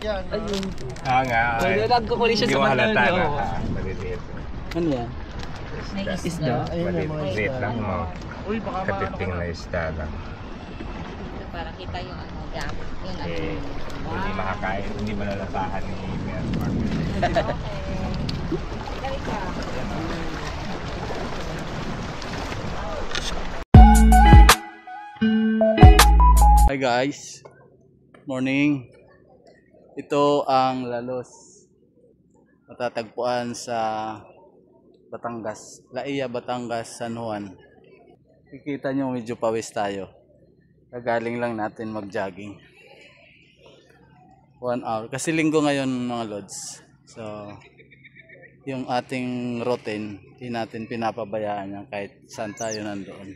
yan. Ayun. Nga. Nagkukulisyon Hindi sa mo halata bandal na. niyo. Maliliit. Ano yan? May isda. Maliliit lang mo. Uy, baka Katiting na isda lang. Para kita yung ano, gap. Yung ano. Hindi makakain, hindi malalasahan ni Myanmar. Hi guys, morning. Ito ang Lalos, matatagpuan sa Batangas, Laia, Batangas, San Juan. Kikita nyo medyo pawis tayo. Kagaling lang natin mag-jogging 1 hour kasi linggo ngayon mga lods. So yung ating routine hindi natin pinapabayaan yan kahit saan tayo nandoon.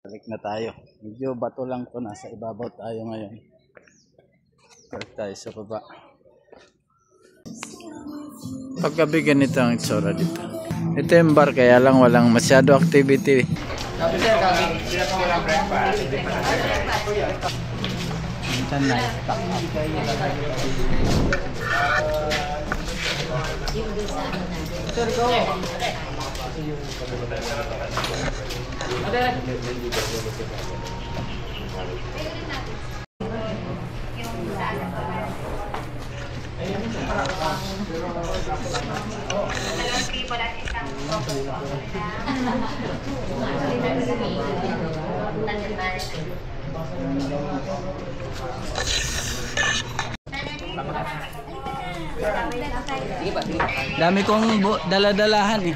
Balik na tayo. Medyo bato lang to, nasa ibabaw tayo ngayon. Balik tayo sa baba. Paggabi ganito ang itsura dito. Ito yung bar kaya lang walang masyado activity. Sabi sir, kami walang breakfast. Hindi pa na. Minsan na. Sir, go! Dami kong dala-dalahan eh.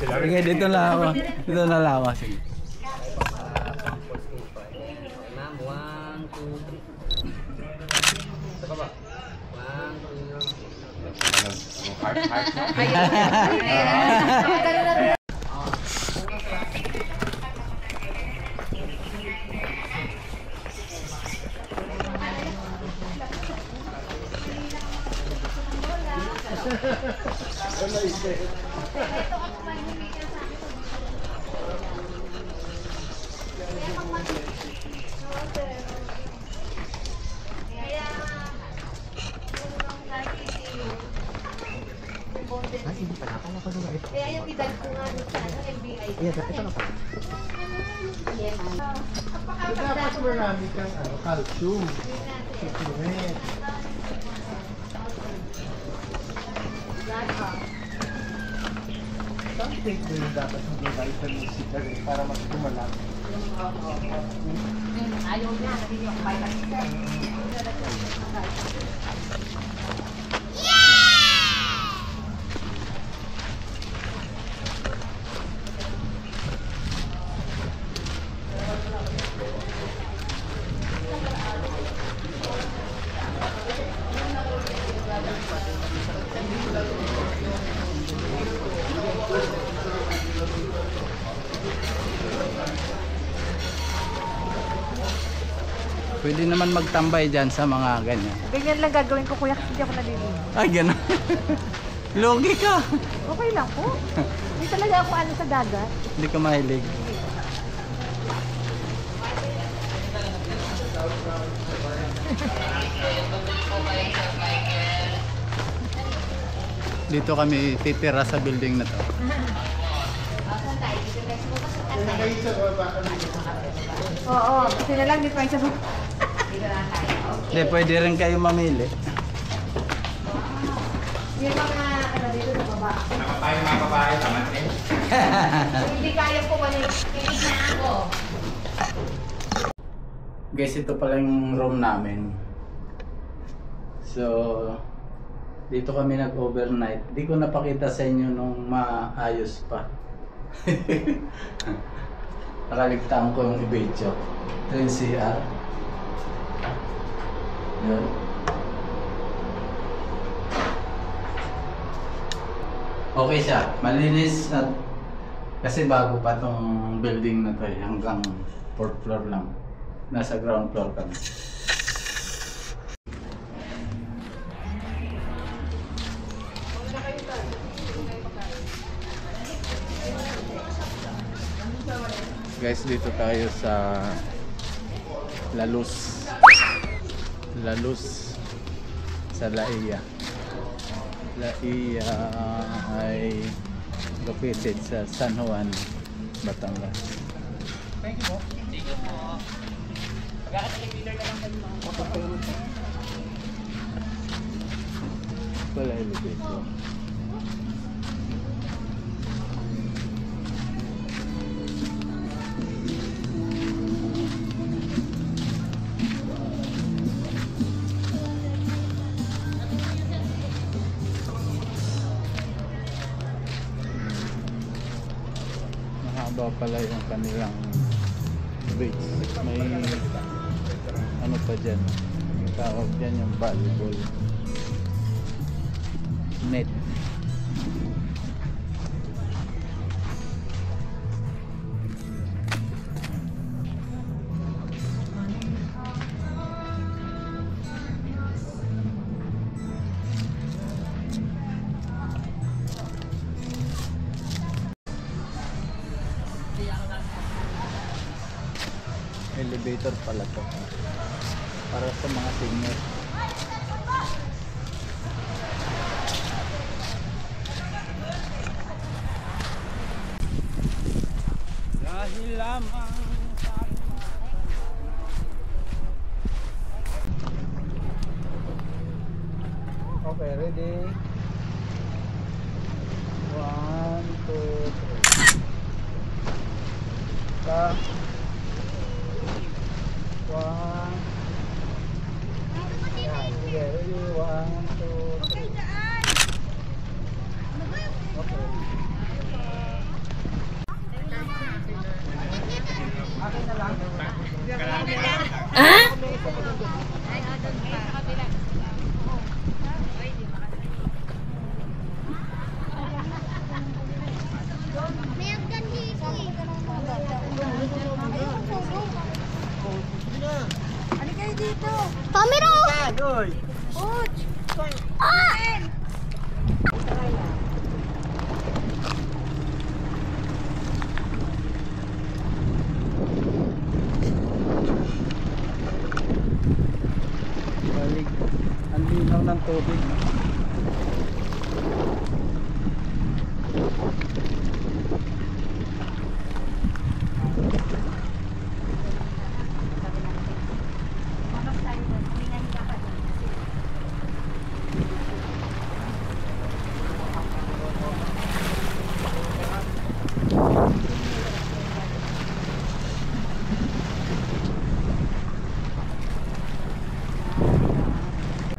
Sige, dito na ako. Dito na lang ako. Sige. Kaya yung edad ko nga sa NBI. Ito na pa. Dapat marami kang calcium. Supplement. Saan take mo yung dapat ng vitamin C ka rin para mas gumalang? Ayaw na, nabili yung vitamin C. Pwede naman magtambay dyan sa mga ganyan. Ganyan lang gagawin ko kuya kasi hindi ako naliligo. Ay, gano'n. Logi ka. Okay lang po. Hindi talaga ako ano sa dagat. Hindi ka mahilig. Dito kami titira sa building na to. Oo, kasi na lang dito ay sa Hindi, pwede rin kayo mamili. yung mga ano dito sa baba. Nakapay mga babae, tamat eh. Hindi kaya po wala. Kinig na ako. Guys, ito pala yung room namin. So, dito kami nag-overnight. Di ko napakita sa inyo nung maayos pa. Nakaligtaan ko yung i-video. Ito yung CR. Yun. Okay siya. Malinis at kasi bago pa tong building na to eh. Hanggang 4th floor lang. Nasa ground floor kami. Guys, dito tayo sa Lalos. La Luz sa Laia. Laia ay located sa San Juan, Batangas. Thank you po. Wala elevator. Mahaba pala yung kanilang bridge. May ano pa dyan, yung tawag dyan yung volleyball net. Elevator pala to para sa mga senior. Dahil lamang okay, ready? 1, 2, 3. Stop. 1. Yan, sige, ready? 1, 2, 3. Okay. Camera! Balik. Ang linaw ng tubig.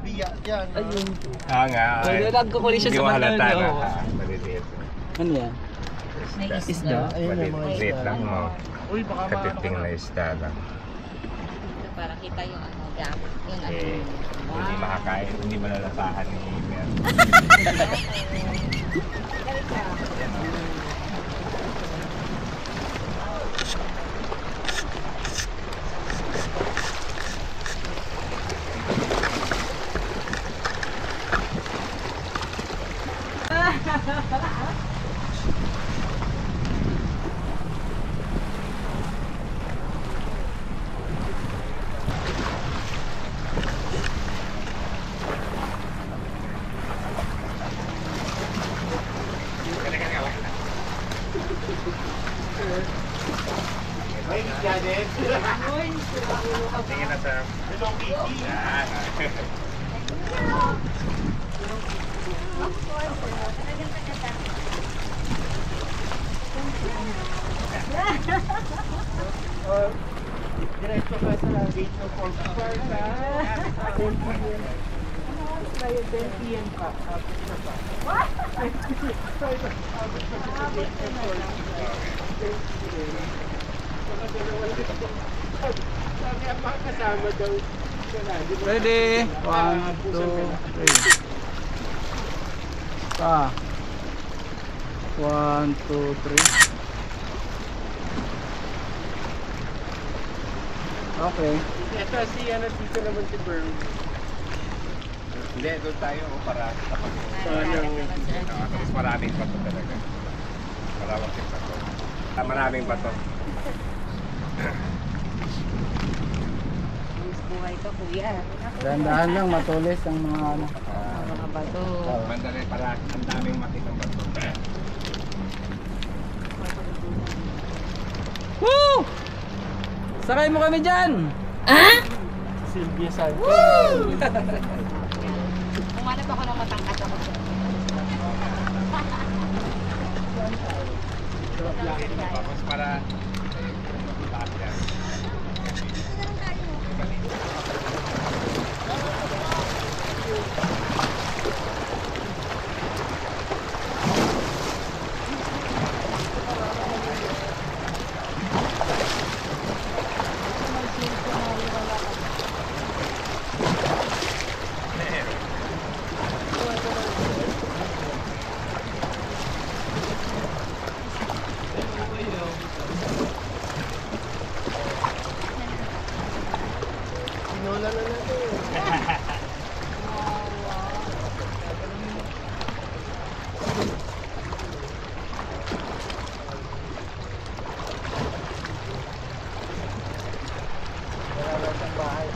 Biyak yan. Ayun. Nga. Nagkukulit siya Hindi sa mo halata banana, na. oo. Maliliit. Ano yan? May Isda. isda. Ayun yung mga Maliliit isda. lang mo. Uy, baka maano Katiting ka. na isda lang. Dito para kita yung gap. Yung Eh, hindi makakain, hindi malalasahan ni Mer. Tingin na sa... Yan. Diretso ka sa gate ng Fort Park. 10 p.m. pa. Tapos na pa. Sabi ang mga kasama daw. Ready? 1, 2, 3. Pa. 1, 2, 3. Okay. Ito si ano dito naman si Berm. Hindi, doon tayo para kapag... Tapos maraming bato talaga. Maraming bato. Maraming bato. buhay to, kuya. Dahan-dahan lang, matulis ang mga ano. Mga bato. Banda rin para ang daming makitang bato. Woo! Sakay mo kami dyan! Silvia Santos. Kung ano ako nang matangkat ako. Tapos para taas yan. Sinola na natin. Wala lang sa bahay.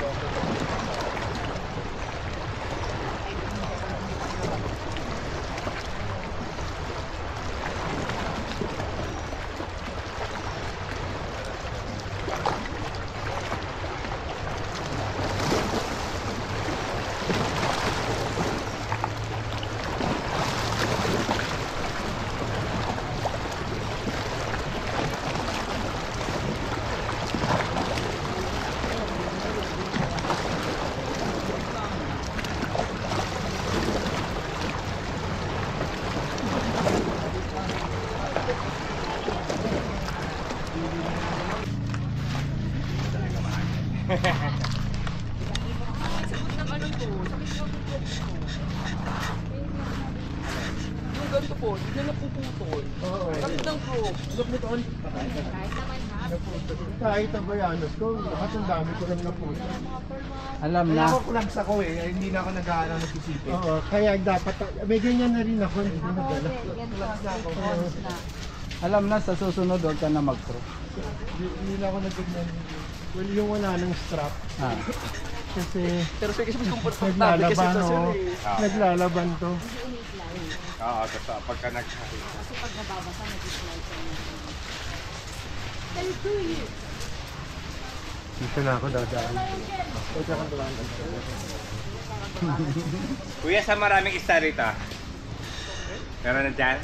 Yung ganito po, hindi na napuputol. Oo. Kapit ng group. Naputol. Kahit ang bayanos ko, lahat ang dami ko lang naputol. Alam na. Kaya ako plugs ako eh, hindi na ako nag-aaral nag-isipin. Oo, kaya dapat, may ganyan na rin ako, hindi ko nagdala. Alam na, sa susunod huwag ka na mag-pro. Hindi na ako nagganyan. Well, yung wala ng strap. Ah. Kasi Pero sige, mas komportable kasi naglalaban, ito sir oh. eh. Naglalaban to. Oo, totoo. Pagka nag Dito na ako dadaan. Kuya, sa maraming isda rito. Meron na dyan?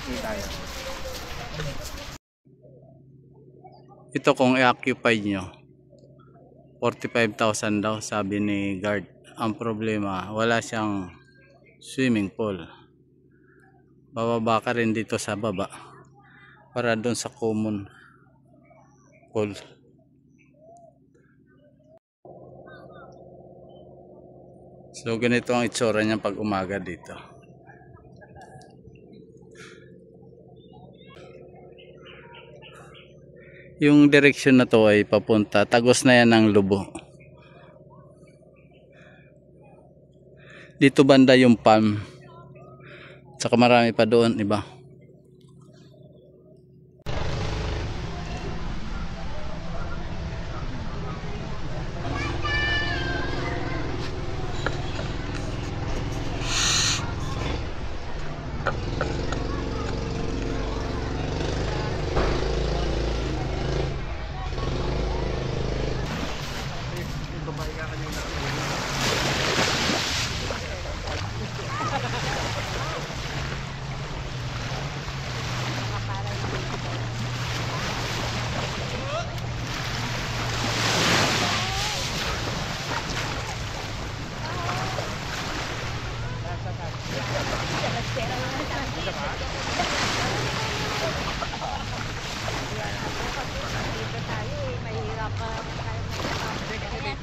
Hindi tayo. Ito kung i-occupy nyo, 45,000 daw sabi ni guard. Ang problema, wala siyang swimming pool. Bababa ka rin dito sa baba para doon sa common pool. So ganito ang itsura niya pag umaga dito. Yung direksyon na to ay papunta, tagos na yan ng Lubo. Dito banda yung palm. Tsaka marami pa doon, iba.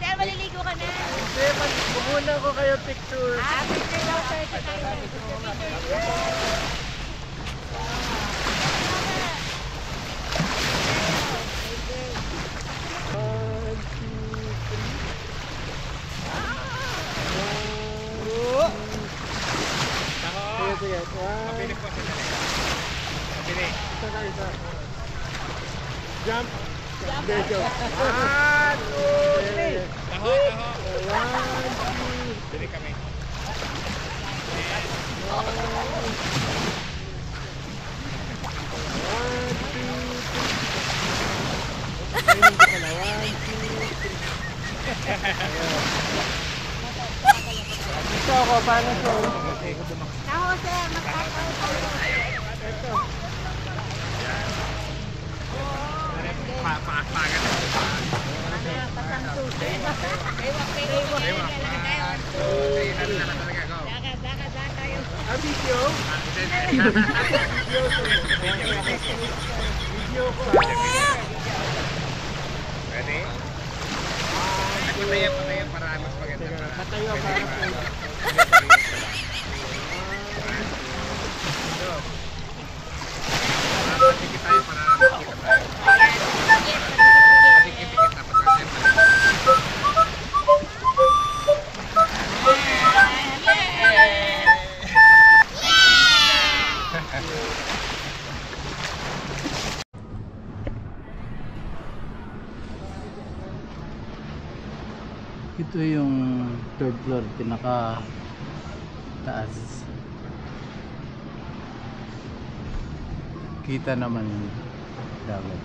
Sir, maliligo ka na. Muna ko kayo picture. Picture daw, sir. Picture. Sige, sige. Jump. There you go. 1, 2, 3. Taho, taho. 1, 2. Dili kami. Ito ako, paano ito? Taho, sir. Magkakaw. Paakpakan. Ah, video? Video ko. Ready? Patayo para mas maganda. Patayo para po. Patikit tayo para makita tayo. Patikit-tikit na patayo. Ito yung third floor, pinaka taas. Kita naman yung dagat.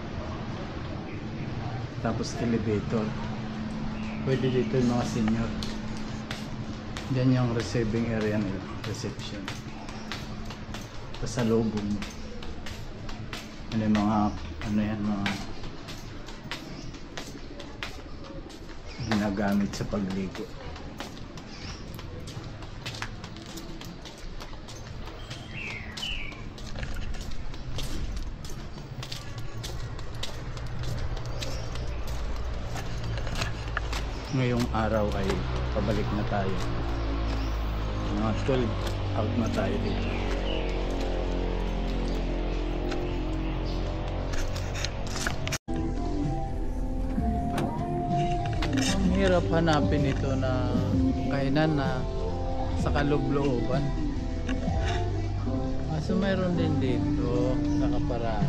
Tapos elevator. Pwede dito yung mga senior. Diyan yung receiving area nila, reception. Pasalubong. Ano yung mga, ano yan, mga ginagamit sa pagligo. Ngayong araw ay pabalik na tayo. Mga 12 out na tayo dito. Ang hirap hanapin ito na kainan na sa kaloob-looban. So mayroon din dito nakaparada.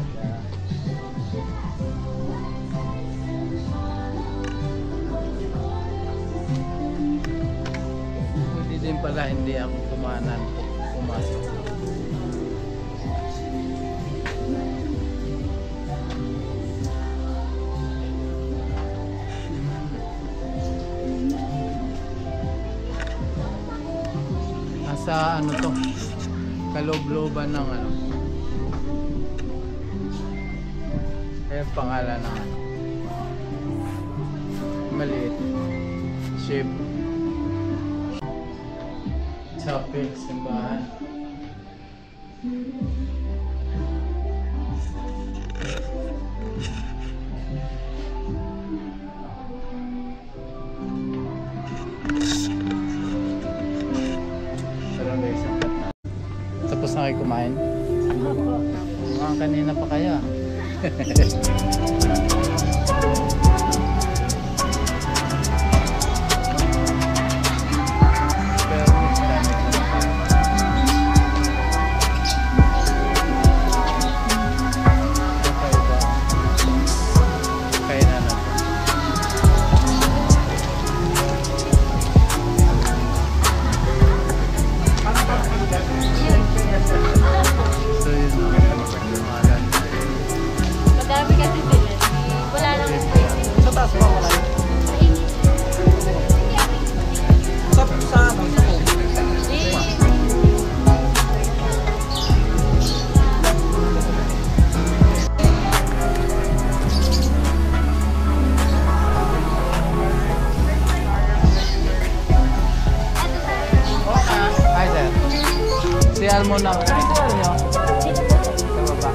Hindi din pala, hindi ako kumanan pumasok. Sa ano to, kaloob-looban ng ano, kaya pangalan ng ano, maliit, ship, chapel, simbahan. Tapos na kayo kumain? Mga kanina pa kaya. Madami kasi sila. Wala nang space. Sa taas ba wala? Sa Hi sir. Siya mo na. Sa baba.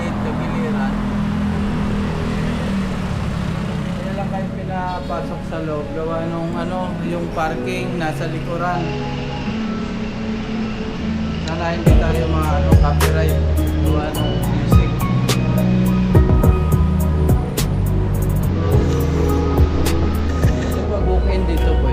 maliit na giliran. Kaya lang kayo pinapasok sa loob. Gawa nung yung parking nasa likuran. Sana hindi tayo copyright. Gawa nung music. Ito pa bookend dito po.